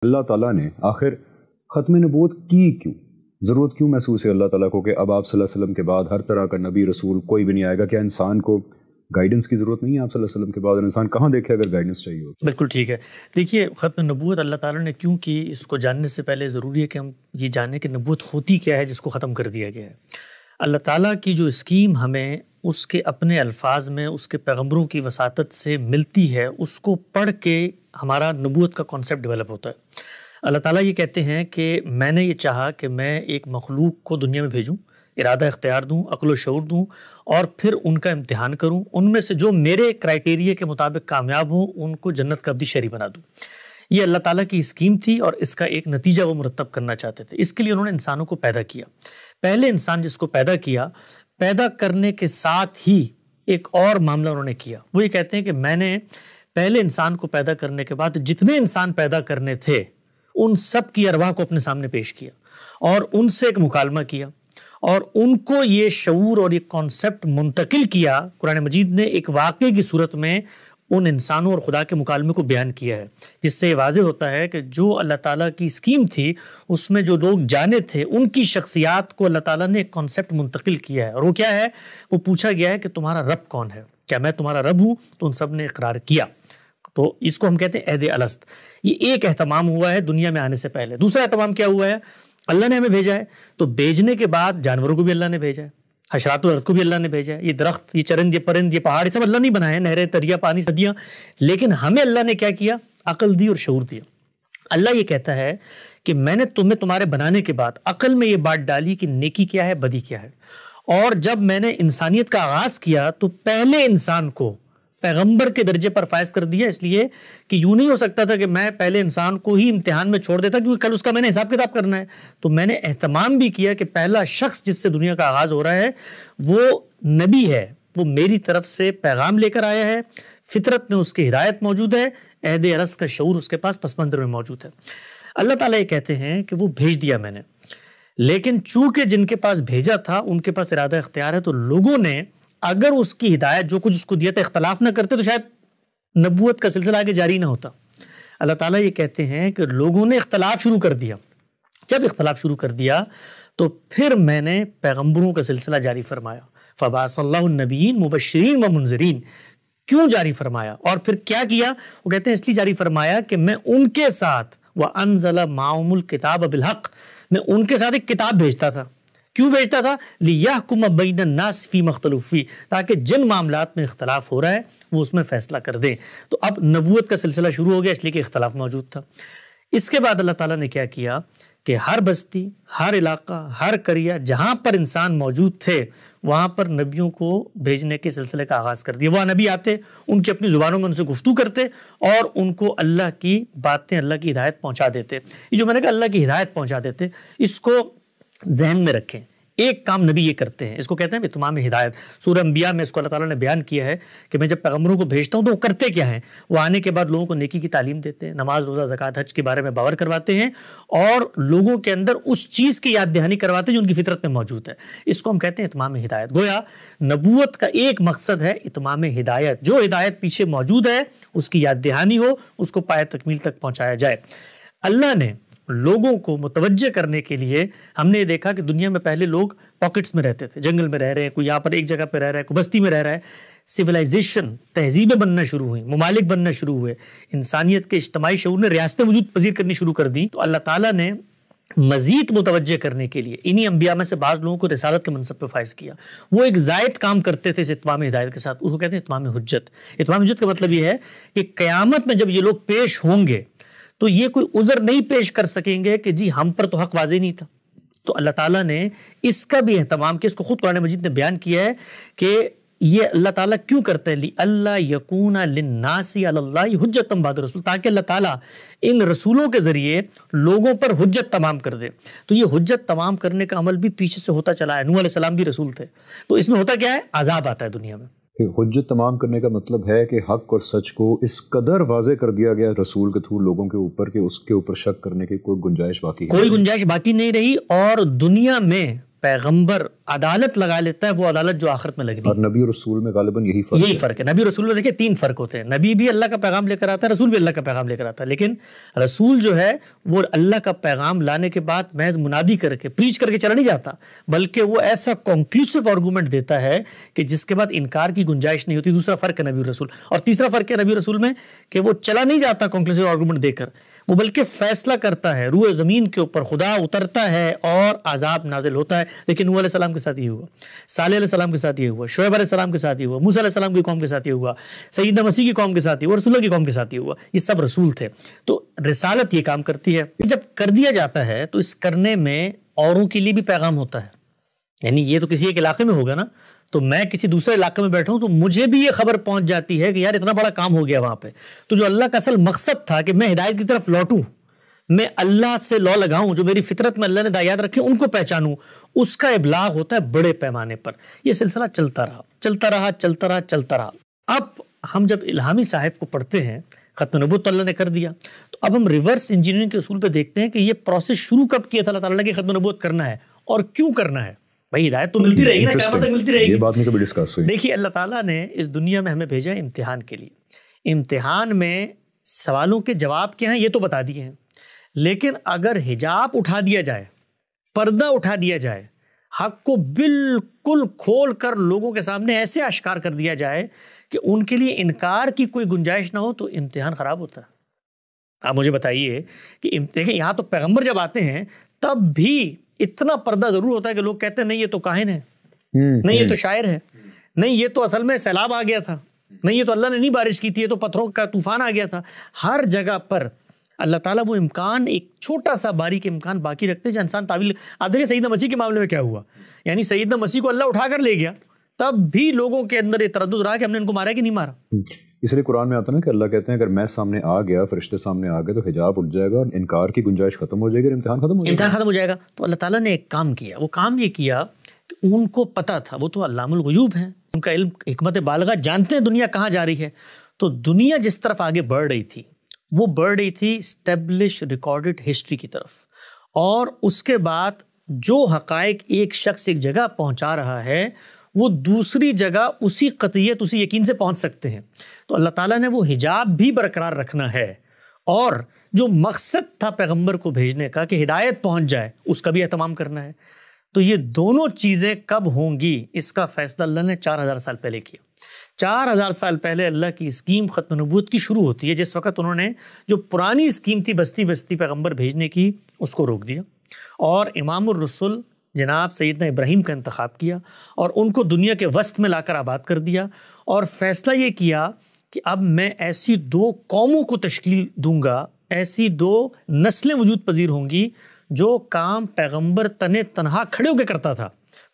اللہ تعالیٰ نے آخر ختم نبوت کی کیوں؟ ضرورت کیوں محسوس ہے اللہ تعالیٰ کو کہ اب آپ صلی اللہ علیہ وسلم کے بعد ہر طرح کا نبی رسول کوئی بھی نہیں آئے گا؟ کیا انسان کو گائیڈنس کی ضرورت نہیں ہے آپ صلی اللہ علیہ وسلم کے بعد؟ انسان کہاں دیکھے اگر گائیڈنس چاہیے ہو؟ بالکل ٹھیک ہے. دیکھیے، ختم نبوت اللہ تعالیٰ نے کیوں کی، اس کو جاننے سے پہلے ضروری ہے کہ ہم یہ جانیں کہ نبوت ہوتی کیا ہے جس کو ختم کر دیا گیا ہے. اللہ تعالیٰ کی جو اسکیم ہمیں اس کے اپنے الفاظ میں اس کے پیغمبروں کی وساطت سے ملتی ہے، اس کو پڑھ کے ہمارا نبوت کا کانسیپٹ ڈیولپ ہوتا ہے. اللہ تعالیٰ یہ کہتے ہیں کہ میں نے یہ چاہا کہ میں ایک مخلوق کو دنیا میں بھیجوں، ارادہ اختیار دوں، عقل و شعور دوں، اور پھر ان کا امتحان کروں. ان میں سے جو میرے کرائیٹیریا کے مطابق کامیاب ہوں ان کو جنت کا ابدی شہری بنا دوں. یہ اللہ تعالیٰ کی اسکیم تھی اور اس کا ایک نتیجہ وہ مرتب کرنا چاہتے تھے. اس کے لیے انہوں نے انسانوں کو پیدا کیا. پہلے انسان جس کو پیدا کیا، پیدا کرنے کے ساتھ ہی ایک اور معاملہ انہوں نے کیا. وہ یہ کہتے ہیں کہ میں نے پہلے انسان کو پیدا کرنے کے بعد جتنے انسان پیدا کرنے تھے ان سب کی ارواح کو اپنے سامنے پیش کیا اور ان سے ایک مکالمہ کیا اور ان کو یہ شعور اور یہ کانسیپٹ منتقل کیا. قرآن مجید نے ایک واقعے کی صورت میں ان انسانوں اور خدا کے مکالمے کو بیان کیا ہے، جس سے یہ واضح ہوتا ہے کہ جو اللہ تعالیٰ کی اسکیم تھی اس میں جو لوگ جانے تھے ان کی شخصیات کو اللہ تعالیٰ نے ایک کانسیپٹ منتقل کیا ہے. اور وہ کیا ہے؟ وہ پوچھا گیا ہے کہ تمہارا رب کون ہے؟ کیا میں تمہارا رب ہوں؟ تو ان سب نے اقرار کیا. تو اس کو ہم کہتے ہیں عہد الست. یہ ایک اہتمام ہوا ہے دنیا میں آنے سے پہلے. دوسرا اہتمام کیا ہوا ہے؟ اللہ نے ہمیں بھیجا ہے، تو بھیجنے کے بعد جانوروں کو بھی اللہ نے بھیجا ہے، حشرات والارض کو بھی اللہ نے بھیجا ہے. یہ درخت، یہ چرند، یہ پرند، یہ پہاڑ، یہ سب اللہ نہیں بنائے ہیں، نہریں، دریا، پانی، ندیاں. لیکن ہمیں اللہ نے کیا کیا؟ عقل دی اور شعور دیا. اللہ یہ کہتا ہے کہ میں نے تمہیں تمہارے بنانے کے بعد عقل میں یہ بات ڈالی کہ نیکی کیا ہے، بدی کیا ہے. اور جب میں نے انسانیت کا آغاز کیا تو پہلے انسان کو پیغمبر کے درجے پر فائز کر دیا، اس لیے کہ یوں نہیں ہو سکتا تھا کہ میں پہلے انسان کو ہی امتحان میں چھوڑ دیتا کیونکہ کل اس کا میں نے حساب کتاب کرنا ہے. تو میں نے اہتمام بھی کیا کہ پہلا شخص جس سے دنیا کا آغاز ہو رہا ہے وہ نبی ہے، وہ میری طرف سے پیغام لے کر آیا ہے، فطرت میں اس کی ہدایت موجود ہے، عہد ارس کا شعور اس کے پاس پس منظر میں موجود ہے. اللہ تعالیٰ یہ کہتے ہیں کہ وہ بھیج دیا میں نے، لیکن چونکہ جن کے پاس بھیجا تھا ان کے پاس ارادہ اختیار ہے، تو لوگوں نے اگر اس کی ہدایت جو کچھ اس کو دیا تھا اختلاف نہ کرتے تو شاید نبوت کا سلسلہ آگے جاری نہ ہوتا. اللہ تعالیٰ یہ کہتے ہیں کہ لوگوں نے اختلاف شروع کر دیا. جب اختلاف شروع کر دیا تو پھر میں نے پیغمبروں کا سلسلہ جاری فرمایا. فبعث اللہ النبیین مبشرین و منذرین. کیوں جاری فرمایا اور پھر کیا کیا؟ وہ کہتے ہیں اس لیے جاری فرمایا کہ میں ان کے ساتھ وَأَنزَلَ مَعَهُمُ الْكِتَابَ بِالْحَقِّ، میں ان کے ساتھ ایک کتاب بھیجتا تھا. کیوں بھیجتا تھا؟ لِيَحْكُمَ بَيْنَ النَّاسِ فِي مَا اخْتَلَفُوا فِيهِ، تاکہ جن معاملات میں اختلاف ہو رہا ہے وہ اس میں فیصلہ کر دیں. تو اب نبوت کا سلسلہ شروع ہو گیا اس لیے کہ اختلاف موجود تھا. اس کے بعد اللہ تعالیٰ نے کیا کیا کہ ہر بستی، ہر علاقہ، ہر قریہ جہاں پر انسان موجود تھے وہاں پر نبیوں کو بھیجنے کے سلسلے کا آغاز کر دیا. وہ نبی آتے، ان کی اپنی زبانوں میں ان سے گفتگو کرتے اور ان کو اللہ کی باتیں، اللہ کی ہدایت پہنچا دیتے. یہ جو میں نے کہا اللہ کی ہدایت پہنچا دیتے، اس کو ذہن میں رکھیں. ایک کام نبی یہ کرتے ہیں، اس کو کہتے ہیں اتمام ہدایت. سورہ انبیاء میں اس کو اللہ تعالیٰ نے بیان کیا ہے کہ میں جب پیغمبروں کو بھیجتا ہوں تو وہ کرتے کیا ہیں؟ وہ آنے کے بعد لوگوں کو نیکی کی تعلیم دیتے ہیں، نماز، روزہ، زکوٰۃ، حج کے بارے میں باور کرواتے ہیں اور لوگوں کے اندر اس چیز کی یاد دہانی کرواتے ہیں جو ان کی فطرت میں موجود ہے. اس کو ہم کہتے ہیں اتمام ہدایت. گویا نبوت کا ایک مقصد ہے اتمام ہدایت. جو ہدایت پیچھے موجود ہے اس کی یاد دہانی ہو، اس کو پائے تکمیل تک پہنچایا جائے. اللہ نے لوگوں کو متوجہ کرنے کے لیے، ہم نے یہ دیکھا کہ دنیا میں پہلے لوگ پاکٹس میں رہتے تھے، جنگل میں رہ رہے ہیں، کوئی یہاں پر ایک جگہ پہ رہ رہا ہے، کوئی بستی میں رہ رہا ہے. سویلائزیشن، تہذیبیں بننا شروع ہوئیں، ممالک بننا شروع ہوئے، انسانیت کے اجتماعی شعور نے ریاستیں وجود پذیر کرنی شروع کر دی. تو اللہ تعالیٰ نے مزید متوجہ کرنے کے لیے انہی انبیاء میں سے بعض لوگوں کو رسالت کے منصب پہ فائز کیا. وہ ایک زائد کام کرتے تھے اس اتمام ہدایت کے ساتھ، اس کو کہتے ہیں اتمام حجت. اتمام حجت کا مطلب یہ ہے کہ قیامت میں جب یہ لوگ پیش ہوں گے تو یہ کوئی عذر نہیں پیش کر سکیں گے کہ جی ہم پر تو حق واضح نہیں تھا. تو اللہ تعالیٰ نے اس کا بھی اہتمام کیا. اس کو خود قرآن مجید نے بیان کیا ہے کہ یہ اللہ تعالیٰ کیوں کرتے ہیں؟ لِأَلَّا يَكُونَ لِلنَّاسِ عَلَى اللَّهِ حُجَّةً بَعْدَ الرُّسُلِ، تاکہ اللہ تعالیٰ ان رسولوں کے ذریعے لوگوں پر حجت تمام کر دے. تو یہ حجت تمام کرنے کا عمل بھی پیچھے سے ہوتا چلا ہے. نوح علیہ السلام بھی رسول تھے. تو اس میں ہوتا کیا ہے؟ عذاب آتا ہے دنیا میں. حجت تمام کرنے کا مطلب ہے کہ حق اور سچ کو اس قدر واضح کر دیا گیا رسول کے تھرو لوگوں کے اوپر کہ اس کے اوپر شک کرنے کی کوئی گنجائش باقی ہے، کوئی گنجائش باقی نہیں رہی. اور دنیا میں پیغمبر عدالت لگا لیتا ہے وہ عدالت جو آخرت میں لگنی ہے. اور نبی اور رسول میں غالباً یہی فرق ہے. نبی رسول میں دیکھیں 3 فرق ہوتے ہیں. نبی بھی اللہ کا پیغام لے کر آتا ہے, رسول بھی اللہ کا پیغام لے کر آتا ہے, لیکن رسول جو ہے وہ اللہ کا پیغام لانے کے بعد محض منادی کر کے پریچ کر کے چلا نہیں جاتا, بلکہ وہ ایسا کنکلوسیو آرگومنٹ دیتا ہے کہ جس کے بعد انکار کی گنجائش نہیں ہوتی. دوسرا فرق ہے نبی رسول. اور تیسرا فرق ہے نبی رسول میں کہ وہ چلا نہیں جاتا کنکلوسیو آرگومنٹ دے کر, وہ بلکہ فیصلہ کرتا ہے. روئے زمین کے اوپر خدا اترتا ہے اور عذاب نازل ہوتا ہے. لیکن نوح علیہ السلام کے ساتھ یہ ہوا, صالح علیہ السلام کے ساتھ یہ ہوا, شعیب علیہ السلام کے ساتھ یہ ہوا, موسیٰ علیہ السلام کی قوم کے ساتھ یہ ہوا, سیدنا مسیح کی قوم کے ساتھ یہ ہوا, رسول اللہ کی قوم کے ساتھ یہ ہوا. یہ سب رسول تھے. تو رسالت یہ کام کرتی ہے. جب کر دیا جاتا ہے تو اس کرنے میں اوروں کے لیے بھی پیغام ہوتا ہے. یعنی یہ تو کسی ایک علاقے میں ہوگا نا, تو میں کسی دوسرے علاقے میں بیٹھا ہوں تو مجھے بھی یہ خبر پہنچ جاتی ہے کہ یار اتنا بڑا کام ہو گیا وہاں پہ. تو جو اللہ کا اصل مقصد تھا کہ میں ہدایت کی طرف لوٹوں, میں اللہ سے لو لگاؤں, جو میری فطرت میں اللہ نے ہدایات رکھی ان کو پہچانوں, اس کا ابلاغ ہوتا ہے بڑے پیمانے پر. یہ سلسلہ چلتا رہا. اب ہم جب الہامی صحائف کو پڑھتے ہیں, ختم نبوت تو اللہ نے کر دیا, تو اب ہم ریورس انجینئرنگ کے اصول پہ دیکھتے ہیں کہ یہ پروسیس شروع کب کیا تھا اللہ تعالیٰ نے کہ ختم نبوت کرنا ہے, اور کیوں کرنا ہے. بھائی ہدایت تو ملتی رہے گی نا, قیامت تک ملتی رہے گی. یہ بات نہیں کبھی ڈسکس ہوئی. دیکھیے اللہ تعالیٰ نے اس دنیا میں ہمیں بھیجا امتحان کے لیے. امتحان میں سوالوں کے جواب کیا ہیں یہ تو بتا دیے ہیں, لیکن اگر حجاب اٹھا دیا جائے, پردہ اٹھا دیا جائے, حق کو بالکل کھول کر لوگوں کے سامنے ایسے آشکار کر دیا جائے کہ ان کے لیے انکار کی کوئی گنجائش نہ ہو, تو امتحان خراب ہوتا ہے. آپ مجھے بتائیے کہ دیکھیں یہاں تو پیغمبر جب آتے ہیں تب بھی اتنا پردہ ضرور ہوتا ہے کہ لوگ کہتے ہیں نہیں یہ تو کاہن ہے, نہیں یہ تو شاعر ہے, نہیں یہ تو اصل میں سیلاب آ گیا تھا, نہیں یہ تو اللہ نے نہیں بارش کی تھی, یہ تو پتھروں کا طوفان آ گیا تھا. ہر جگہ پر اللہ تعالیٰ وہ امکان, ایک چھوٹا سا باریک امکان باقی رکھتے ہیں جو انسان تعویل. آپ دیکھیں سیدنا مسیح کے معاملے میں کیا ہوا, یعنی سیدنا مسیح کو اللہ اٹھا کر لے گیا, تب بھی لوگوں کے اندر یہ تردد رہا کہ ہم نے ان کو مارا کہ نہیں مارا. اس لیے قرآن میں آتا ہے نا کہ اللہ کہتے ہیں اگر میں سامنے آ گیا, فرشتے سامنے آ گئے, تو حجاب اٹھ جائے گا اور انکار کی گنجائش ختم ہو جائے گی اور امتحان ختم ہو جائے گا. تو اللہ تعالیٰ نے ایک کام کیا. وہ کام یہ کیا کہ ان کو پتہ تھا, وہ تو علام الغیوب ہیں, ان کا علم حکمت بالغہ, جانتے ہیں دنیا کہاں جا رہی ہے. تو دنیا جس طرف آگے بڑھ رہی تھی وہ بڑھ رہی تھی اسٹیبلش ریکارڈڈ ہسٹری کی طرف, اور اس کے بعد جو حقائق ایک شخص ایک جگہ پہنچا رہا ہے وہ دوسری جگہ اسی قطعیت اسی یقین سے پہنچ سکتے ہیں. تو اللہ تعالیٰ نے وہ حجاب بھی برقرار رکھنا ہے, اور جو مقصد تھا پیغمبر کو بھیجنے کا کہ ہدایت پہنچ جائے اس کا بھی اہتمام کرنا ہے. تو یہ دونوں چیزیں کب ہوں گی اس کا فیصلہ اللہ نے 4000 سال پہلے کیا. 4000 سال پہلے اللہ کی اسکیم ختم نبوت کی شروع ہوتی ہے, جس وقت انہوں نے جو پرانی اسکیم تھی بستی بستی پیغمبر بھیجنے کی اس کو روک دیا, اور امام الرسل جناب سیدنا ابراہیم کا انتخاب کیا, اور ان کو دنیا کے وسط میں لا کر آباد کر دیا, اور فیصلہ یہ کیا کہ اب میں ایسی 2 قوموں کو تشکیل دوں گا, ایسی 2 نسلیں وجود پذیر ہوں گی جو کام پیغمبر تنہا کھڑے ہو کے کرتا تھا,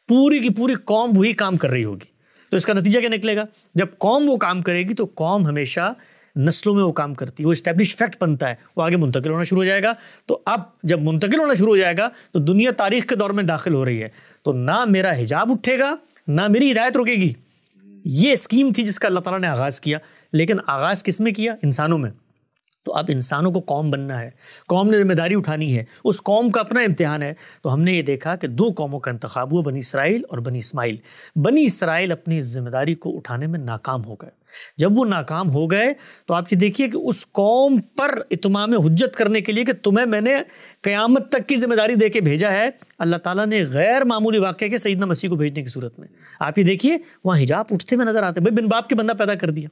پوری کی پوری قوم وہی کام کر رہی ہوگی. تو اس کا نتیجہ کیا نکلے گا, جب قوم وہ کام کرے گی تو قوم ہمیشہ نسلوں میں وہ کام کرتی ہے, وہ اسٹیبلش فیکٹ بنتا ہے, وہ آگے منتقل ہونا شروع ہو جائے گا. تو اب جب منتقل ہونا شروع ہو جائے گا تو دنیا تاریخ کے دور میں داخل ہو رہی ہے, تو نہ میرا حجاب اٹھے گا نہ میری ہدایت رکے گی. یہ اسکیم تھی جس کا اللہ تعالیٰ نے آغاز کیا, لیکن آغاز کس میں کیا؟ انسانوں میں. تو اب انسانوں کو قوم بننا ہے, قوم نے ذمہ داری اٹھانی ہے, اس قوم کا اپنا امتحان ہے. تو ہم نے یہ دیکھا کہ 2 قوموں کا انتخاب ہوا, بنی اسرائیل اور بنی اسماعیل. بنی اسرائیل اپنی ذمہ داری کو اٹھانے میں ناکام ہو گئے. جب وہ ناکام ہو گئے تو آپ یہ دیکھیے کہ اس قوم پر اتمام حجت کرنے کے لیے کہ تمہیں میں نے قیامت تک کی ذمہ داری دے کے بھیجا ہے, اللہ تعالیٰ نے غیر معمولی واقعے کے سیدنا مسیح کو بھیجنے کی صورت میں آپ یہ دیکھیے وہاں حجاب اٹھتے ہوئے نظر آتے ہیں. بھائی بن باپ کے بندہ پیدا کر دیا,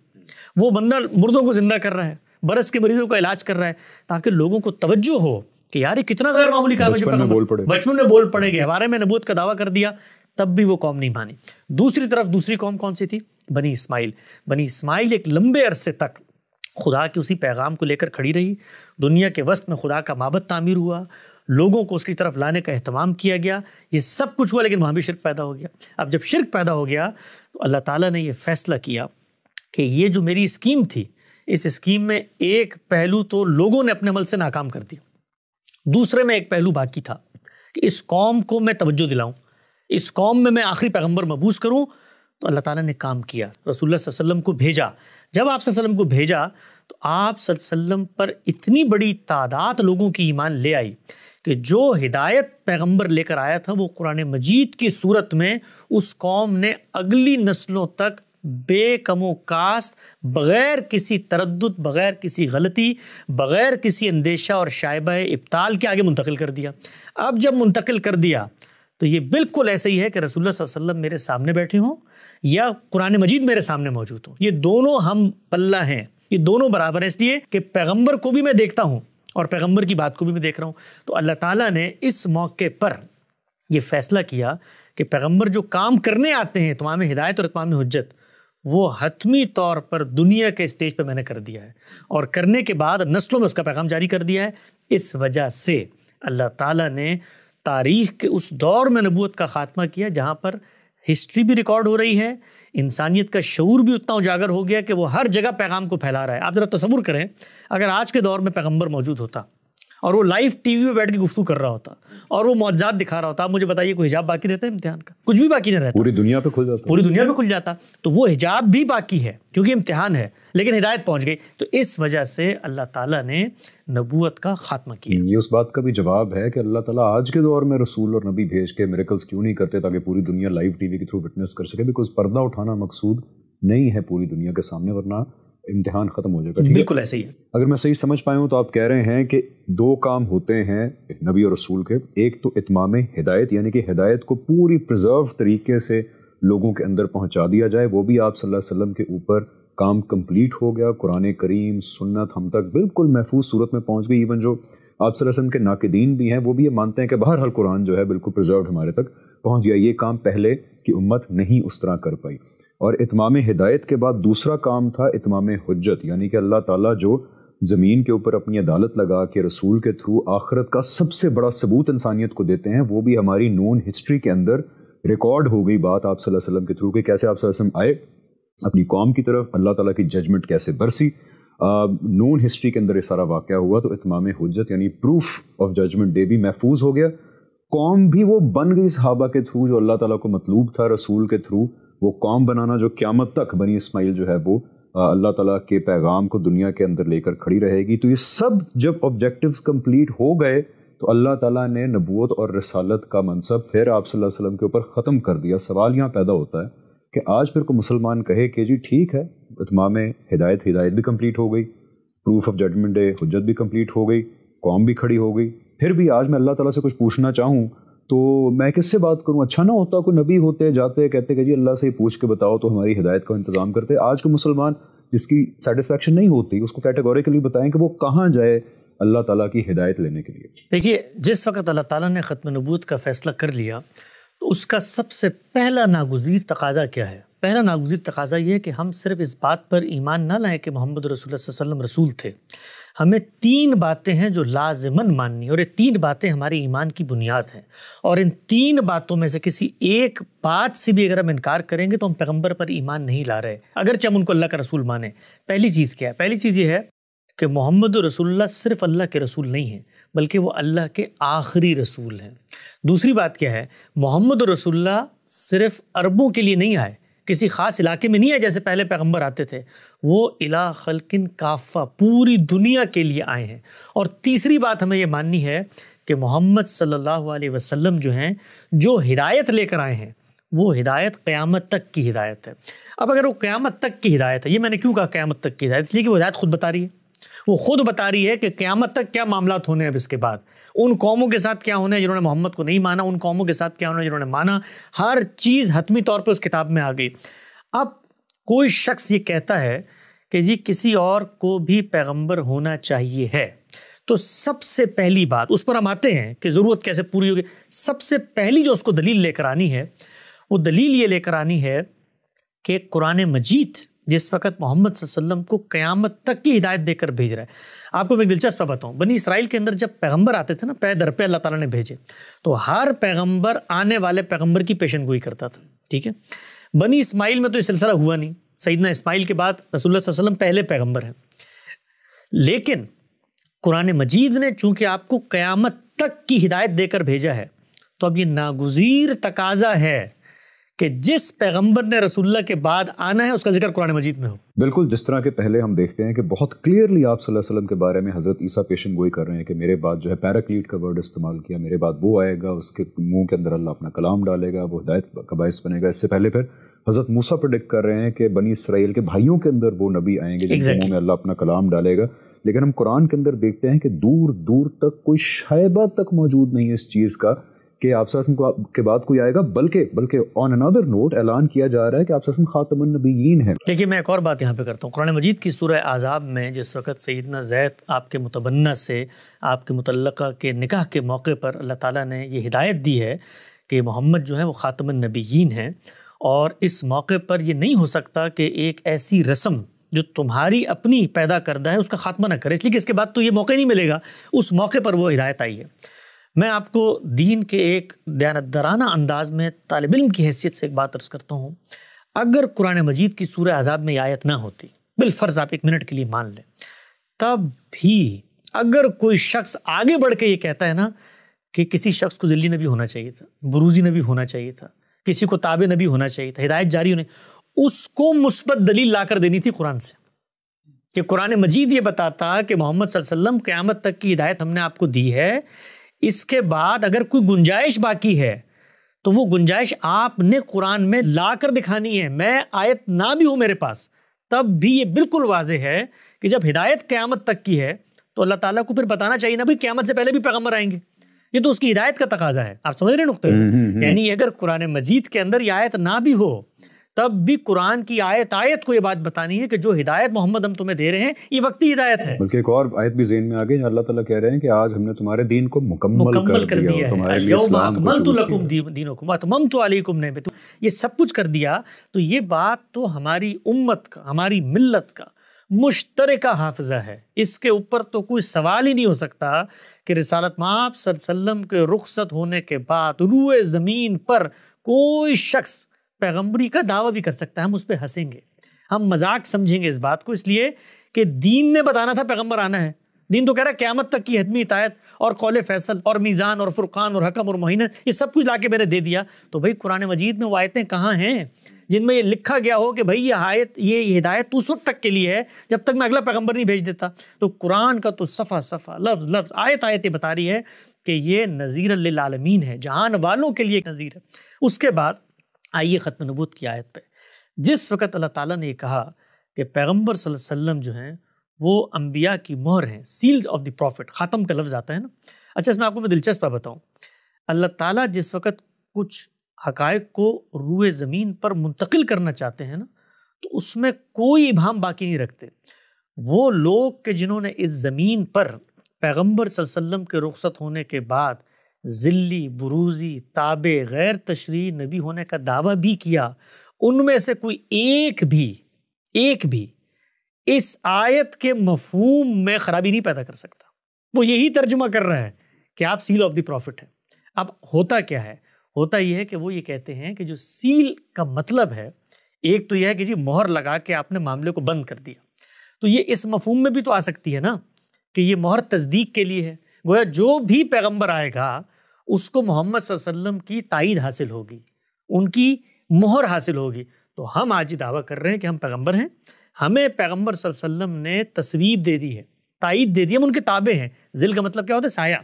وہ بندہ مردوں کو زندہ کر رہا ہے, برس کے مریضوں کا علاج کر رہا ہے, تاکہ لوگوں کو توجہ ہو کہ یار یہ کتنا غیر معمولی کام ہے. بچپن میں بول پڑے گئے, ہمارے میں نبوت کا دعویٰ کر دیا, تب بھی وہ قوم نہیں مانی. دوسری طرف دوسری قوم کون سی تھی؟ بنی اسماعیل. بنی اسماعیل ایک لمبے عرصے تک خدا کے اسی پیغام کو لے کر کھڑی رہی. دنیا کے وسط میں خدا کا معبد تعمیر ہوا, لوگوں کو اس کی طرف لانے کا اہتمام کیا گیا, یہ سب کچھ ہوا, لیکن وہاں بھی شرک پیدا ہو گیا. اب جب شرک پیدا ہو گیا تو اللہ تعالیٰ نے یہ فیصلہ کیا کہ یہ جو میری اسکیم تھی, اس اسکیم میں ایک پہلو تو لوگوں نے اپنے عمل سے ناکام کر دیا, دوسرے میں ایک پہلو باقی تھا کہ اس قوم کو میں توجہ دلاؤں, اس قوم میں اخری پیغمبر مبعوث کروں. تو اللہ تعالیٰ نے کام کیا, رسول اللہ صلی اللہ علیہ وسلم کو بھیجا. جب آپ صلی اللہ علیہ وسلم کو بھیجا تو آپ صلی اللہ علیہ وسلم پر اتنی بڑی تعداد لوگوں کی ایمان لے آئی کہ جو ہدایت پیغمبر لے کر آیا تھا وہ قرآن مجید کی صورت میں اس قوم نے اگلی نسلوں تک بے کم و کاست، بغیر کسی تردد، بغیر کسی غلطی، بغیر کسی اندیشہ اور شائبہ ابطال کے آگے منتقل کر دیا۔ اب جب منتقل کر دیا تو یہ بالکل ایسے ہی ہے کہ رسول اللہ صلی اللہ علیہ وسلم میرے سامنے بیٹھے ہوں یا قرآن مجید میرے سامنے موجود ہوں، یہ دونوں ہم پلہ ہیں، یہ دونوں برابر ہیں، اس لیے کہ پیغمبر کو بھی میں دیکھتا ہوں اور پیغمبر کی بات کو بھی میں دیکھ رہا ہوں۔ تو اللہ تعالیٰ نے اس موقع پر یہ فیصلہ کیا کہ پیغمبر جو کام کرنے آتے ہیں تمام ہدایت اور اتمام حجت، وہ حتمی طور پر دنیا کے اسٹیج پہ میں نے کر دیا ہے، اور کرنے کے بعد نسلوں میں اس کا پیغام جاری کر دیا ہے۔ اس وجہ سے اللہ تعالیٰ نے تاریخ کے اس دور میں نبوت کا خاتمہ کیا جہاں پر ہسٹری بھی ریکارڈ ہو رہی ہے، انسانیت کا شعور بھی اتنا اجاگر ہو گیا کہ وہ ہر جگہ پیغام کو پھیلا رہا ہے۔ آپ ذرا تصور کریں اگر آج کے دور میں پیغمبر موجود ہوتا اور وہ لائیو ٹی وی میں بیٹھ کے گفتگو کر رہا ہوتا اور وہ معجزات دکھا رہا ہوتا، آپ مجھے بتائیے کوئی حجاب باقی رہتا ہے امتحان کا؟ کچھ بھی باقی نہیں رہتا، پوری دنیا پہ کھل جاتا، پوری دنیا پہ کھل جاتا۔ تو وہ حجاب بھی باقی ہے کیونکہ امتحان ہے، لیکن ہدایت پہنچ گئی۔ تو اس وجہ سے اللہ تعالیٰ نے نبوت کا خاتمہ کیا۔ یہ اس بات کا بھی جواب ہے کہ اللہ تعالیٰ آج کے دور میں رسول اور نبی بھیج کے میریکلز کیوں نہیں کرتے تاکہ پوری دنیا لائیو ٹی وی کے تھرو وٹنس کر سکے، بیکاز پردہ اٹھانا مقصود نہیں ہے پوری دنیا کے سامنے، ورنہ امتحان ختم ہو جائے گا۔ بالکل ایسے ہی ہے۔ اگر میں صحیح سمجھ پایا ہوں تو آپ کہہ رہے ہیں کہ دو کام ہوتے ہیں نبی اور رسول کے، ایک تو اتمام ہدایت، یعنی کہ ہدایت کو پوری پرزرو طریقے سے لوگوں کے اندر پہنچا دیا جائے، وہ بھی آپ صلی اللہ علیہ وسلم کے اوپر کام کمپلیٹ ہو گیا، قرآن کریم سنت ہم تک بالکل محفوظ صورت میں پہنچ گئی۔ ایون جو آپ صلی اللہ علیہ وسلم کے ناقدین بھی ہیں وہ بھی یہ مانتے ہیں کہ بہرحال قرآن جو ہے بالکل پرزروڈ ہمارے تک پہنچ گیا۔ یہ کام پہلے کی امت نہیں اس طرح کر پائی۔ اور اتمام ہدایت کے بعد دوسرا کام تھا اتمام حجت، یعنی کہ اللہ تعالیٰ جو زمین کے اوپر اپنی عدالت لگا کے رسول کے تھرو آخرت کا سب سے بڑا ثبوت انسانیت کو دیتے ہیں، وہ بھی ہماری نون ہسٹری کے اندر ریکارڈ ہو گئی بات آپ صلی اللہ علیہ وسلم کے تھرو کہ کیسے آپ صلی اللہ علیہ وسلم آئے اپنی قوم کی طرف، اللہ تعالیٰ کی ججمنٹ کیسے برسی، نون ہسٹری کے اندر یہ سارا واقعہ ہوا۔ تو اتمام حجت یعنی پروف آف ججمنٹ ڈے بھی محفوظ ہو گیا، قوم بھی وہ بن گئی صحابہ کے تھرو جو اللہ تعالیٰ کو مطلوب تھا، رسول کے تھرو وہ قوم بنانا جو قیامت تک بنی اسماعیل جو ہے وہ اللہ تعالیٰ کے پیغام کو دنیا کے اندر لے کر کھڑی رہے گی۔ تو یہ سب جب آبجیکٹیوز کمپلیٹ ہو گئے تو اللہ تعالیٰ نے نبوت اور رسالت کا منصب پھر آپ صلی اللہ علیہ وسلم کے اوپر ختم کر دیا۔ سوال یہاں پیدا ہوتا ہے کہ آج پھر کوئی مسلمان کہے کہ جی ٹھیک ہے اتمام ہدایت بھی کمپلیٹ ہو گئی، پروف آف ججمنٹ ڈے حجت بھی کمپلیٹ ہو گئی، قوم بھی کھڑی ہو گئی، پھر بھی آج میں اللہ تعالیٰ سے کچھ پوچھنا چاہوں تو میں کس سے بات کروں؟ اچھا نہ ہوتا کوئی نبی ہوتے جاتے کہتے کہ جی اللہ سے پوچھ کے بتاؤ تو ہماری ہدایت کا انتظام کرتے۔ آج کے مسلمان جس کی سیٹسفیکشن نہیں ہوتی اس کو کیٹیگوریکلی بتائیں کہ وہ کہاں جائے اللہ تعالیٰ کی ہدایت لینے کے لیے۔ دیکھیے، جس وقت اللہ تعالیٰ نے ختم نبوت کا فیصلہ کر لیا تو اس کا سب سے پہلا ناگزیر تقاضا کیا ہے؟ پہلا ناگزیر تقاضا یہ ہے کہ ہم صرف اس بات پر ایمان نہ لائیں کہ محمد رسول اللہ صلی اللہ علیہ وسلم رسول تھے، ہمیں 3 باتیں ہیں جو لازماً ماننی، اور یہ 3 باتیں ہماری ایمان کی بنیاد ہیں، اور ان 3 باتوں میں سے کسی ایک بات سے بھی اگر ہم انکار کریں گے تو ہم پیغمبر پر ایمان نہیں لا رہے، اگرچہ ہم ان کو اللہ کا رسول مانیں۔ پہلی چیز کیا ہے؟ پہلی چیز یہ ہے کہ محمد رسول اللہ صرف اللہ کے رسول نہیں ہیں بلکہ وہ اللہ کے آخری رسول ہیں۔ دوسری بات کیا ہے؟ محمد رسول اللہ صرف عربوں کے لیے نہیں آئے، کسی خاص علاقے میں نہیں ہے جیسے پہلے پیغمبر آتے تھے، وہ الی خلق کافہ پوری دنیا کے لیے آئے ہیں۔ اور تیسری بات ہمیں یہ ماننی ہے کہ محمد صلی اللہ علیہ وسلم جو ہیں، جو ہدایت لے کر آئے ہیں وہ ہدایت قیامت تک کی ہدایت ہے۔ اب اگر وہ قیامت تک کی ہدایت ہے، یہ میں نے کیوں کہا قیامت تک کی ہدایت؟ اس لیے کہ وہ ہدایت خود بتا رہی ہے، وہ خود بتا رہی ہے کہ قیامت تک کیا معاملات ہونے ہیں، اب اس کے بعد ان قوموں کے ساتھ کیا ہونا ہے جنہوں نے محمد کو نہیں مانا، ان قوموں کے ساتھ کیا ہونا ہے جنہوں نے مانا، ہر چیز حتمی طور پہ اس کتاب میں آ گئی۔ اب کوئی شخص یہ کہتا ہے کہ جی کسی اور کو بھی پیغمبر ہونا چاہیے ہے، تو سب سے پہلی بات اس پر ہم آتے ہیں کہ ضرورت کیسے پوری ہوگی۔ سب سے پہلی جو اس کو دلیل لے کر آنی ہے وہ دلیل یہ لے کر آنی ہے کہ قرآن مجید جس وقت محمد صلی اللہ علیہ وسلم کو قیامت تک کی ہدایت دے کر بھیج رہا ہے۔ آپ کو میں ایک دلچسپ بتاؤں، بنی اسرائیل کے اندر جب پیغمبر آتے تھے نا، پے در پہ اللہ تعالیٰ نے بھیجے، تو ہر پیغمبر آنے والے پیغمبر کی پیشن گوئی کرتا تھا، ٹھیک ہے۔ بنی اسماعیل میں تو یہ سلسلہ ہوا نہیں، سیدنا اسماعیل کے بعد رسول اللہ صلی اللہ علیہ وسلم پہلے پیغمبر ہیں، لیکن قرآن مجید نے چونکہ آپ کو قیامت تک کی ہدایت دے کر بھیجا ہے، تو اب یہ ناگزیر تقاضا ہے کہ جس پیغمبر نے رسول اللہ کے بعد آنا ہے اس کا ذکر قرآن مجید میں ہو. بالکل جس طرح کے پہلے ہم دیکھتے ہیں کہ بہت کلیئرلی آپ صلی اللہ علیہ وسلم کے بارے میں حضرت عیسیٰ پیشن گوئی کر رہے ہیں کہ میرے بعد جو ہے پیراکلیٹ کا ورڈ استعمال کیا، میرے بعد وہ آئے گا، اس کے منہ کے اندر اللہ اپنا کلام ڈالے گا، وہ ہدایت کا باعث بنے گا. اس سے پہلے پھر حضرت موسیٰ پریڈکٹ کر رہے ہیں کہ بنی اسرائیل کے بھائیوں کے اندر وہ نبی آئیں گے جن کے منہ میں اللہ اپنا کلام ڈالے گا. لیکن ہم قرآن کے اندر دیکھتے ہیں کہ دور دور تک کوئی شائبہ تک موجود نہیں ہے اس چیز کا کہ آپ صلی اللہ علیہ وسلم کے بعد کوئی آئے گا، بلکہ آن انادر نوٹ اعلان کیا جا رہا ہے کہ آپ صلی اللہ علیہ وسلم خاتم النبیین ہیں. لیکن میں ایک اور بات یہاں پہ کرتا ہوں. قرآن مجید کی سورہ احزاب میں جس وقت سیدنا زید آپ کے متبنہ سے آپ کے متعلقہ کے نکاح کے موقع پر اللہ تعالیٰ نے یہ ہدایت دی ہے کہ محمد جو ہے وہ خاتم النبیین ہیں، اور اس موقع پر یہ نہیں ہو سکتا کہ ایک ایسی رسم جو تمہاری اپنی پیدا کردہ ہے اس کا خاتمہ نہ کرے، اس لیے کہ اس کے بعد تو یہ موقع نہیں ملے گا. اس موقع پر وہ ہدایت آئی ہے. میں آپ کو دین کے ایک دیانتدارانہ انداز میں طالب علم کی حیثیت سے ایک بات عرض کرتا ہوں. اگر قرآن مجید کی سورہ احزاب میں یہ آیت نہ ہوتی، بالفرض آپ ایک منٹ کے لیے مان لیں، تب بھی اگر کوئی شخص آگے بڑھ کے یہ کہتا ہے نا کہ کسی شخص کو ذلی نبی ہونا چاہیے تھا، بروزی نبی ہونا چاہیے تھا، کسی کو تابع نبی ہونا چاہیے تھا، ہدایت جاری ہونے، اس کو مثبت دلیل لا کر دینی تھی قرآن سے، کہ قرآن مجید یہ بتاتا کہ محمد صلی اللہ علیہ وسلم قیامت تک کی ہدایت ہم نے آپ کو دی ہے، اس کے بعد اگر کوئی گنجائش باقی ہے تو وہ گنجائش آپ نے قرآن میں لا کر دکھانی ہے. میں آیت نہ بھی ہوں میرے پاس تب بھی یہ بالکل واضح ہے کہ جب ہدایت قیامت تک کی ہے تو اللہ تعالیٰ کو پھر بتانا چاہیے نا بھائی قیامت سے پہلے بھی پیغمبر آئیں گے. یہ تو اس کی ہدایت کا تقاضا ہے. آپ سمجھ رہے ہیں نقطے؟ یعنی اگر قرآن مجید کے اندر یہ آیت نہ بھی ہو تب بھی قرآن کی آیت کو یہ بات بتانی ہے کہ جو ہدایت محمد ہم تمہیں دے رہے ہیں یہ وقتی ہدایت ہے. بلکہ ایک اور آیت بھی ذہن میں آگے اللہ تعالیٰ کہہ رہے ہیں کہ آج ہم نے تمہارے دین کو مکمل کر دیا ہے، الیوم اکملت لکم دینکم واتممت علیکم نعمتی. یہ سب کچھ کر دیا. تو یہ بات تو ہماری امت کا، ہماری ملت کا مشترکہ حافظہ ہے. اس کے اوپر تو کوئی سوال ہی نہیں ہو سکتا کہ رسالت مآب صلی اللہ علیہ وسلم کے رخصت ہونے کے بعد روئے زمین پر کوئی شخص پیغمبری کا دعویٰ بھی کر سکتا ہے. ہم اس پہ ہنسیں گے، ہم مذاق سمجھیں گے اس بات کو، اس لیے کہ دین نے بتانا تھا پیغمبر آنا ہے. دین تو کہہ رہا ہے قیامت تک کی حتمی اطاعت اور قول فیصل اور میزان اور فرقان اور حکم اور معین، یہ سب کچھ لا کے میں نے دے دیا. تو بھائی قرآن مجید میں وہ آیتیں کہاں ہیں جن میں یہ لکھا گیا ہو کہ بھائی یہ ہدایت اس وقت تک کے لیے ہے جب تک میں اگلا پیغمبر نہیں بھیج دیتا. تو قرآن کا تو صفحہ صفحہ لفظ آیت بتا رہی ہے کہ یہ نذیر للعالمین ہے، جہان والوں کے لیے نذیر ہے. اس کے بعد آئیے ختم نبوت کی آیت پہ. جس وقت اللہ تعالیٰ نے یہ کہا کہ پیغمبر صلی اللہ علیہ وسلم جو ہیں وہ انبیاء کی مہر ہیں، سیلڈ آف دی پروفٹ، خاتم کا لفظ آتا ہے نا. اچھا اس میں آپ کو میں دلچسپ بتاؤں، اللہ تعالیٰ جس وقت کچھ حقائق کو روئے زمین پر منتقل کرنا چاہتے ہیں نا تو اس میں کوئی ابہام باقی نہیں رکھتے. وہ لوگ کہ جنہوں نے اس زمین پر پیغمبر صلی اللہ علیہ وسلم کے رخصت ہونے کے بعد ذلی، بروزی، تابع، غیر تشریعی نبی ہونے کا دعویٰ بھی کیا، ان میں سے کوئی ایک بھی اس آیت کے مفہوم میں خرابی نہیں پیدا کر سکتا. وہ یہی ترجمہ کر رہا ہے کہ آپ سیل آف دی پروفٹ ہیں. اب ہوتا کیا ہے؟ ہوتا یہ ہے کہ وہ یہ کہتے ہیں کہ جو سیل کا مطلب ہے، ایک تو یہ ہے کہ جی مہر لگا کے آپ نے معاملے کو بند کر دیا، تو یہ اس مفہوم میں بھی تو آ سکتی ہے نا کہ یہ مہر تصدیق کے لیے ہے. گویا جو بھی پیغمبر آئے گا اس کو محمد صلی اللہ علیہ وسلم کی تائید حاصل ہوگی، ان کی مہر حاصل ہوگی. تو ہم آج یہ دعویٰ کر رہے ہیں کہ ہم پیغمبر ہیں، ہمیں پیغمبر صلی اللہ علیہ وسلم نے تصویب دے دی ہے، تائید دے دی، ہم ان کے تابع ہیں. ذل کا مطلب کیا ہوتا ہے؟ سایہ.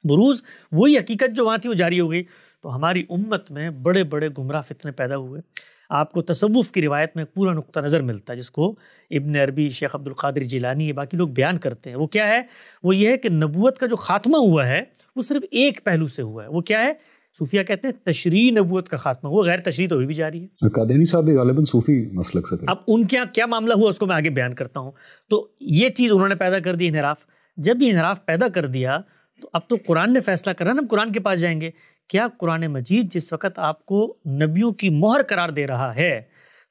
بروز وہی حقیقت جو وہاں تھی وہ جاری ہو گئی. تو ہماری امت میں بڑے بڑے گمراہ فتنے پیدا ہوئے. آپ کو تصوف کی روایت میں ایک پورا نقطہ نظر ملتا ہے جس کو ابن عربی، شیخ عبد القادر جیلانی، یہ باقی لوگ بیان کرتے ہیں. وہ کیا ہے؟ وہ یہ ہے کہ نبوت کا جو خاتمہ ہوا ہے وہ صرف ایک پہلو سے ہوا ہے. وہ کیا ہے؟ صوفیہ کہتے ہیں تشریع نبوت کا خاتمہ. وہ غیر تشریع تو ابھی بھی جاری ہے. قادیانی صاحب بھی غالباً صوفی مسلک سے تھے. اب ان کے کیا معاملہ ہوا اس کو میں آگے بیان کرتا ہوں. تو یہ چیز انہوں نے پیدا کر دی، انحراف. جب یہ انحراف پیدا کر دیا تو اب تو قرآن نے فیصلہ کرا نا، ہم قرآن کے پاس جائیں گے. کیا قرآن مجید جس وقت آپ کو نبیوں کی مہر قرار دے رہا ہے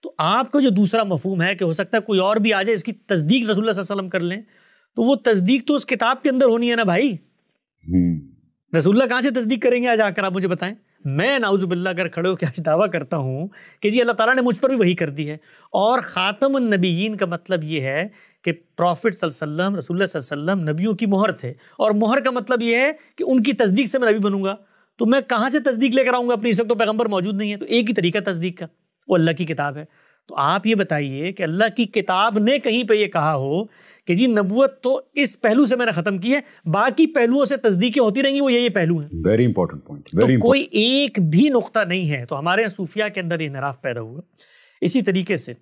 تو آپ کو جو دوسرا مفہوم ہے کہ ہو سکتا ہے کوئی اور بھی آ جائے اس کی تصدیق رسول اللہ صلی اللہ علیہ وسلم کر لیں، تو وہ تصدیق تو اس کتاب کے اندر ہونی ہے نا بھائی. رسول اللہ کہاں سے تصدیق کریں گے؟ آج آ کر آپ مجھے بتائیں. میں نعوذ باللہ اگر کھڑے ہو کے آج دعویٰ کرتا ہوں کہ جی اللہ تعالیٰ نے مجھ پر بھی وحی کر دی ہے، اور خاتم النبیین کا مطلب یہ ہے کہ پروفٹ صلی اللہ علیہ وسلم، رسول اللہ صلی اللہ علیہ وسلم نبیوں کی مہر تھے، اور مہر کا مطلب یہ ہے کہ ان کی تصدیق سے میں نبی بنوں گا. تو میں کہاں سے تصدیق لے کر آؤں گا اپنی؟ اس وقت تو پیغمبر موجود نہیں ہے. تو ایک ہی طریقہ تصدیق کا، وہ اللہ کی کتاب ہے. تو آپ یہ بتائیے کہ اللہ کی کتاب نے کہیں پہ یہ کہا ہو کہ جی نبوت تو اس پہلو سے میں نے ختم کی ہے، باقی پہلوؤں سے تصدیقیں ہوتی رہیں گی، وہ یہ پہلو ہیں. Very important point. تو کوئی ایک بھی نقطہ نہیں ہے. تو ہمارے صوفیہ کے اندر یہ انحراف پیدا ہوا. اسی طریقے سے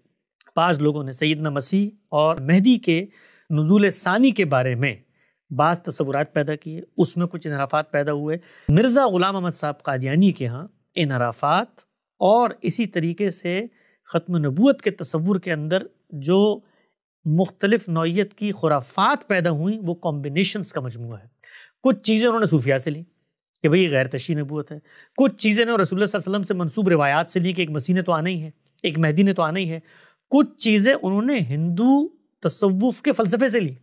بعض لوگوں نے سیدنا مسیح اور مہدی کے نزول ثانی کے بارے میں بعض تصورات پیدا کیے، اس میں کچھ انحرافات پیدا ہوئے. مرزا غلام احمد صاحب قادیانی کے ہاں انحرافات اور اسی طریقے سے ختم نبوت کے تصور کے اندر جو مختلف نوعیت کی خرافات پیدا ہوئیں وہ کمبینیشنز کا مجموعہ ہے. کچھ چیزیں انہوں نے صوفیہ سے لیں کہ بھئی غیر تشریح نبوت ہے، کچھ چیزیں نے رسول اللہ صلی اللہ علیہ وسلم سے منسوب روایات سے لی کہ ایک مسیح نے تو آنا ہی ہے، ایک مہدی نے تو آنا ہی ہے. کچھ چیزیں انہوں نے ہندو تصوف کے فلسفے سے لی،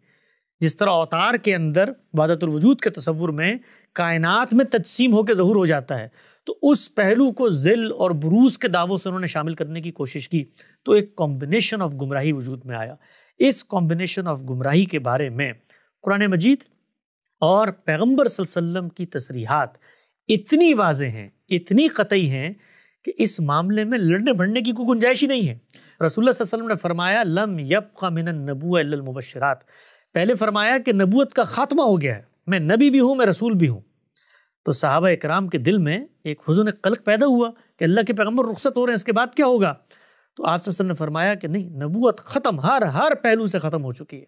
جس طرح اوتار کے اندر وحدت الوجود کے تصور میں کائنات میں تجسیم ہو کے ظہور ہو جاتا ہے، تو اس پہلو کو ذل اور بروز کے دعووں سے انہوں نے شامل کرنے کی کوشش کی. تو ایک کمبینیشن آف گمراہی وجود میں آیا. اس کمبینیشن آف گمراہی کے بارے میں قرآن مجید اور پیغمبر صلی اللہ علیہ وسلم کی تصریحات اتنی واضح ہیں، اتنی قطعی ہیں کہ اس معاملے میں لڑنے بھڑنے کی کوئی گنجائش ہی نہیں ہے. رسول اللہ صلی اللہ علیہ وسلم نے فرمایا لم یبق من النبوۃ الا المبشرات. پہلے فرمایا کہ نبوت کا خاتمہ ہو گیا ہے، میں نبی بھی ہوں، میں رسول بھی ہوں. تو صحابہ اکرام کے دل میں ایک حزن قلق پیدا ہوا کہ اللہ کے پیغمبر رخصت ہو رہے ہیں، اس کے بعد کیا ہوگا؟ تو آپ صلی اللہ علیہ وسلم نے فرمایا کہ نہیں، نبوت ختم، ہر پہلو سے ختم ہو چکی ہے.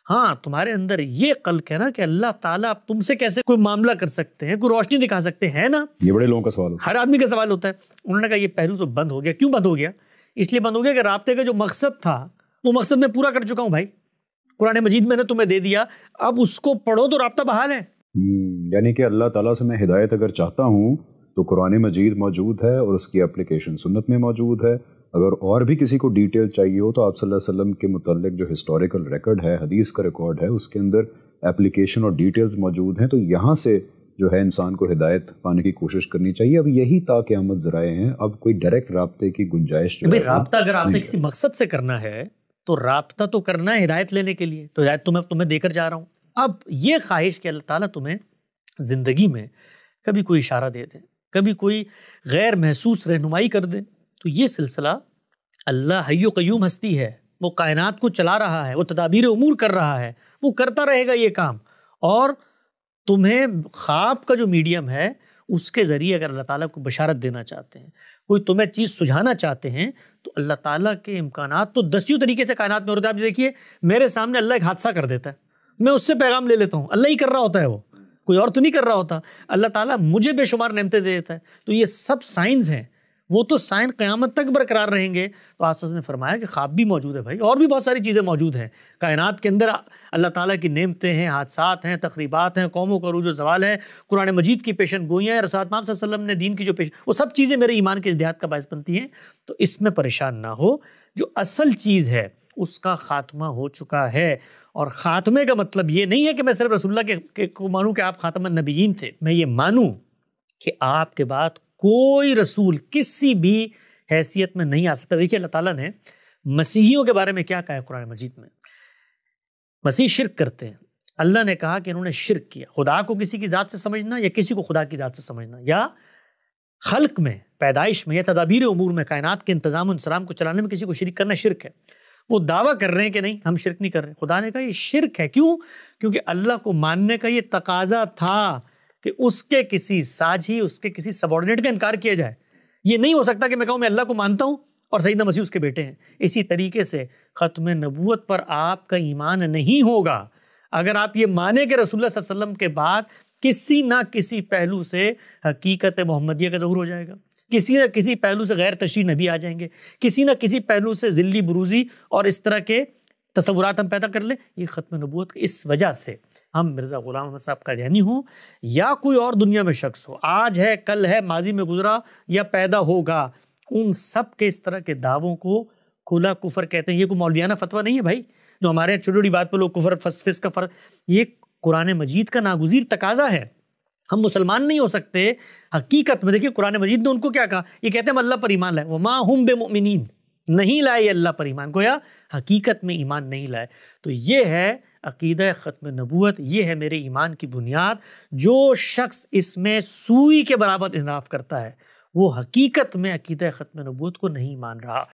ہاں تمہارے اندر یہ قلق ہے نا کہ اللہ تعالیٰ اب تم سے کیسے کوئی معاملہ کر سکتے ہیں، کوئی روشنی دکھا سکتے ہیں نا. یہ بڑے لوگوں کا سوال ہر آدمی کا سوال ہوتا ہے. انہوں نے کہا یہ پہلو تو بند ہو گیا. کیوں بند ہو گیا؟ اس لیے بند ہو گیا کہ رابطے کا جو مقصد تھا وہ مقصد میں پورا کر چکا ہوں بھائی. قرآن مجید میں نے تمہیں دے دیا، اب اس کو پڑھو تو رابطہ بحال ہے. یعنی کہ اللہ تعالیٰ سے میں ہدایت اگر چاہتا ہوں تو قرآن مجید موجود ہے اور اس کی اپلیکیشن سنت میں موجود ہے. اگر اور بھی کسی کو ڈیٹیل چاہیے ہو تو آپ صلی اللہ علیہ وسلم کے متعلق جو ہسٹوریکل ریکارڈ ہے، حدیث کا ریکارڈ ہے، اس کے اندر اپلیکیشن اور ڈیٹیلز موجود ہیں. تو یہاں سے جو ہے انسان کو ہدایت پانے کی کوشش کرنی چاہیے. اب یہی تا قیامت ذرائع ہیں. اب کوئی ڈائریکٹ رابطے کی گنجائش جو ہے، رابطہ اگر آپ نے کسی مقصد سے کرنا ہے تو رابطہ تو کرنا ہے ہدایت لینے کے لیے. تو ہدایت تمہیں دے کر جا رہا ہوں. اب یہ خواہش کہ اللہ تعالیٰ تمہیں زندگی میں کبھی کوئی اشارہ دے دے، کبھی کوئی غیر محسوس رہنمائی کر دے، تو یہ سلسلہ اللہ حی و قیوم ہستی ہے، وہ کائنات کو چلا رہا ہے، وہ تدابیر امور کر رہا ہے، وہ کرتا رہے گا یہ کام. اور تمہیں خواب کا جو میڈیم ہے اس کے ذریعے اگر اللہ تعالیٰ کو بشارت دینا چاہتے ہیں، کوئی تمہیں چیز سجھانا چاہتے ہیں، تو اللہ تعالیٰ کے امکانات تو دسیوں طریقے سے کائنات میں ہوتے ہیں. آپ دیکھیے میرے سامنے اللہ ایک حادثہ کر دیتا ہے، میں اس سے پیغام لے لیتا ہوں. اللہ ہی کر رہا ہوتا ہے، وہ کوئی اور تو نہیں کر رہا ہوتا. اللہ تعالیٰ مجھے بے شمار نعمتیں دے دیتا ہے. تو یہ سب سائنس ہیں، وہ تو سائنس قیامت تک برقرار رہیں گے. تو آساس نے فرمایا کہ خواب بھی موجود ہے بھائی، اور بھی بہت ساری چیزیں موجود ہیں کائنات کے اندر. اللہ تعالیٰ کی نعمتیں ہیں، حادثات ہیں، تقریبات ہیں، قوموں کا عروج و زوال ہے، قرآن مجید کی پیشن گوئیاں ہیں، رسول اللہ صلی اللہ علیہ وسلم نے دین کی جو وہ سب چیزیں میرے ایمان کے ازدیاد کا باعث بنتی ہیں. تو اس میں پریشان نہ ہو، جو اصل چیز ہے اس کا خاتمہ ہو چکا ہے. اور خاتمے کا مطلب یہ نہیں ہے کہ میں صرف رسول اللہ کے کو مانوں کہ آپ خاتم النبیین تھے. میں یہ مانوں کہ آپ کے بعد کوئی رسول کسی بھی حیثیت میں نہیں آ سکتا. دیکھیے اللہ تعالیٰ نے مسیحیوں کے بارے میں کیا کہا ہے قرآن مجید میں. مسیح شرک کرتے ہیں. اللہ نے کہا کہ انہوں نے شرک کیا. خدا کو کسی کی ذات سے سمجھنا یا کسی کو خدا کی ذات سے سمجھنا، یا خلق میں، پیدائش میں، یا تدابیر امور میں، کائنات کے انتظام و انصرام کو چلانے میں کسی کو شریک کرنا شرک ہے. وہ دعویٰ کر رہے ہیں کہ نہیں ہم شرک نہیں کر رہے. خدا نے کہا یہ شرک ہے. کیوں؟ کیونکہ اللہ کو ماننے کا یہ تقاضا تھا کہ اس کے کسی ساجھی، اس کے کسی سبارڈینیٹ کا انکار کیا جائے. یہ نہیں ہو سکتا کہ میں کہوں میں اللہ کو مانتا ہوں اور سیدنا مسیح اس کے بیٹے ہیں. اسی طریقے سے ختم نبوت پر آپ کا ایمان نہیں ہوگا اگر آپ یہ مانیں کہ رسول اللہ صلی اللہ علیہ وسلم کے بعد کسی نہ کسی پہلو سے حقیقت محمدیہ کا ظہور ہو جائے گا، کسی نہ کسی پہلو سے غیر تشریح نبی آ جائیں گے، کسی نہ کسی پہلو سے ذلی بروزی اور اس طرح کے تصورات ہم پیدا کر لیں. یہ ختم نبوت اس وجہ سے ہم مرزا غلام احمد صاحب کا قادیانی ہوں یا کوئی اور دنیا میں شخص ہو، آج ہے، کل ہے، ماضی میں گزرا یا پیدا ہوگا، ان سب کے اس طرح کے دعووں کو کھلا کفر کہتے ہیں. یہ کوئی مولویانہ فتویٰ نہیں ہے بھائی جو ہمارے چھوٹی چھوٹی بات پہ لوگ کفر فسق کا فرق. یہ قرآن مجید کا ناگزیر تقاضا ہے. ہم مسلمان نہیں ہو سکتے حقیقت میں. دیکھیے قرآن مجید نے ان کو کیا کہا، یہ کہتے ہیں ہم اللہ پر ایمان لائے، وما ہم بمؤمنین، نہیں لائے اللہ پر ایمان، گویا حقیقت میں ایمان نہیں لائے. تو یہ ہے عقیدہ ختم نبوت یہ ہے میرے ایمان کی بنیاد. جو شخص اس میں سوئی کے برابر انحراف کرتا ہے وہ حقیقت میں عقیدہ ختم نبوت کو نہیں مان رہا.